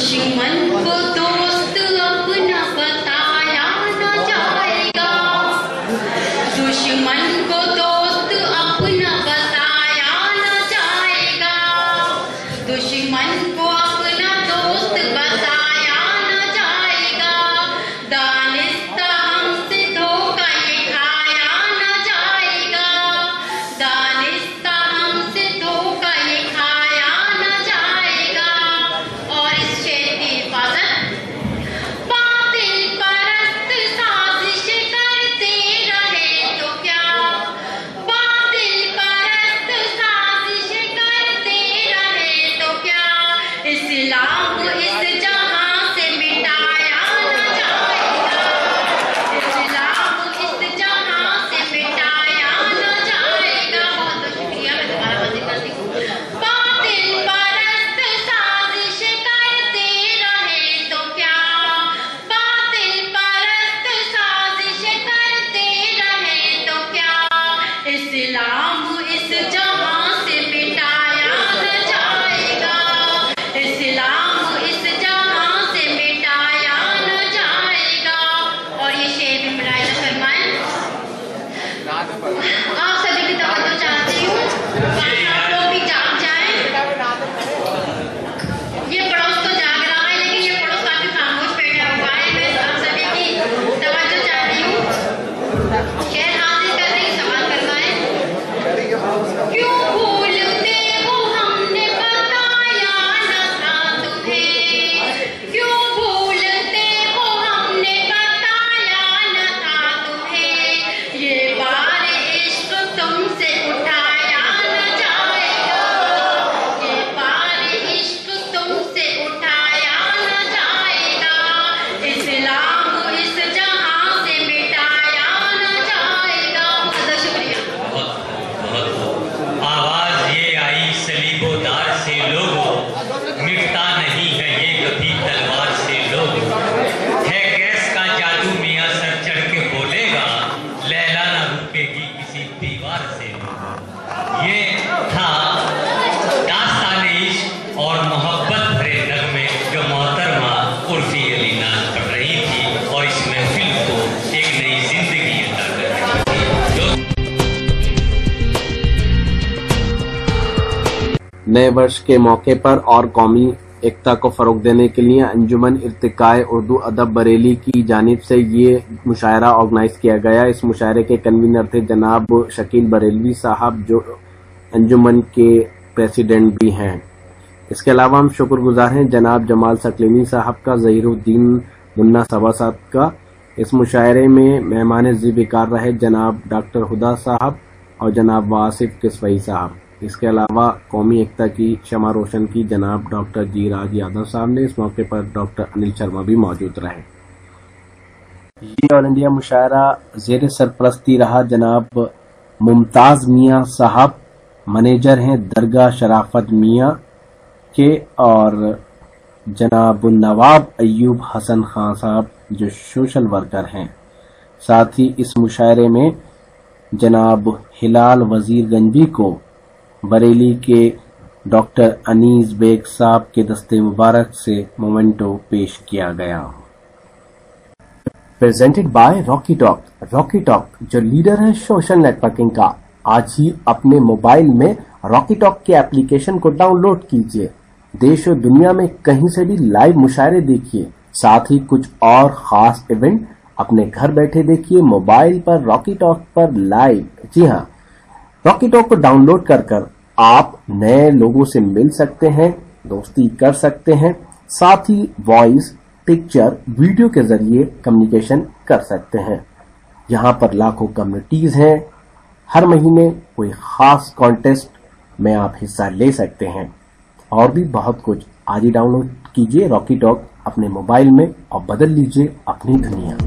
दुश्मन को दोस्त अपना बताया न जाएगा, दुश्मन को दोस्त अपना बताया न जाएगा, दुश्मन को अपना दोस्त बताया न जाएगा, दानिस्ता हमसे धोखा ये खाया न जाएगा, दानिस्ता हमसे धोखा ये खाया न जाएगा। और इस शेर की हिफाजत बातिल परस्त साजिश करते रहे तो क्या, बातिल परस्त साजिश करते रहे तो क्या, इस्लाम इस जहां से मिटाया न जाएगा, इस्लाम इस जहां से मिटाया न जाएगा। बहुत बहुत शुक्रिया, मैं दोबारा बंद करती हूँ। बातिल परस्त साजिश करते रहे तो क्या, बातिल परस्त साजिश करते रहे तो क्या, इस्लाम इस जहां से मिटाया न जाएगा, इस्लाम इस जहां से मिटाया न जाएगा। और ये शेर भी मुलाहिजा फरमाएं। आप सभी की तवज्जो चाहती हूँ, आप लोग भी जाग जाएं। ये पड़ोस तो जाग रहा है, लेकिन ये पड़ोस काफी खामोश बैठा हुआ है। मैं आप सभी की तवज्जो चाहती हूँ। शेर हाजिर कर रही, सवाल करवाएं। क्यों भूलते हो हमने बताया न था तुम्हें, क्यों भूलते हो हमने बताया न था तुम्हें, ये बार इश्क तुमसे उठाया न जाएगा, ये बार इश्क तुमसे उठाया न जाएगा, इस्लाम इस जहां से मिटाया न जाएगा। बहुत शुक्रिया। आवाज ये आई सलीबोदार से लोगों, मिटता नहीं है ये कभी तलवार से लोगों, है गैस का जादू मियां सर चढ़ के बोलेगा, लैला ना रुकेगी किसी दीवार से लोगों। ये था दास्तान इश्क और मोहब्बत भरे नगमे जो मोहतरमा उर्फी अली नाज पढ़ रही थी और इस महफिल को एक नई जिंदगी अता कर रही थी। नए वर्ष के मौके पर और कौमी एकता को फरोग देने के लिए अंजुमन इर्तिकाए उर्दू अदब बरेली की जानिब से ये मुशायरा ऑर्गेनाइज किया गया। इस मुशायरे के कन्वीनर थे जनाब शकील बरेलवी साहब, जो अंजुमन के प्रेसिडेंट भी हैं। इसके अलावा हम शुक्रगुजार हैं जनाब जमाल सकलेनी साहब का, ज़हीरुद्दीन मुन्ना सभासाद का। इस मुशायरे में मेहमान ज़िबिकार रहे जनाब डॉक्टर हुदा साहब और जनाब वासिफ किस्वई साहब। इसके अलावा कौमी एकता की शमा रोशन की जनाब डॉक्टर जी राज यादव साहब ने। इस मौके पर डॉक्टर अनिल शर्मा भी मौजूद रहे। ये ऑल इंडिया मुशायरा जेर सरपरस्ती रहा जनाब मुमताज मियाँ साहब, मैनेजर हैं दरगाह शराफत मियाँ के, और जनाब नवाब अयूब हसन खान साहब जो सोशल वर्कर हैं। साथ ही इस मुशायरे में जनाब हिलाल वजीर गंजी को बरेली के डॉक्टर अनीस बेग साहब के दस्ते मुबारक से मोमेंटो पेश किया गया। Presented by Rocky talk. Rocky talk जो लीडर है सोशल नेटवर्किंग का, आज ही अपने मोबाइल में रॉकी टॉक के एप्लीकेशन को डाउनलोड कीजिए। देश और दुनिया में कहीं से भी लाइव मुशायरे देखिए, साथ ही कुछ और खास इवेंट अपने घर बैठे देखिए मोबाइल पर रॉकी टॉक पर लाइव। जी हाँ, रॉकी टॉक को डाउनलोड कर आप नए लोगों से मिल सकते हैं, दोस्ती कर सकते हैं, साथ ही वॉइस, पिक्चर, वीडियो के जरिए कम्युनिकेशन कर सकते हैं। यहाँ पर लाखों कम्युनिटीज हैं। हर महीने कोई खास कॉन्टेस्ट में आप हिस्सा ले सकते हैं और भी बहुत कुछ। आज ही डाउनलोड कीजिए रॉकी टॉक अपने मोबाइल में और बदल लीजिए अपनी दुनिया।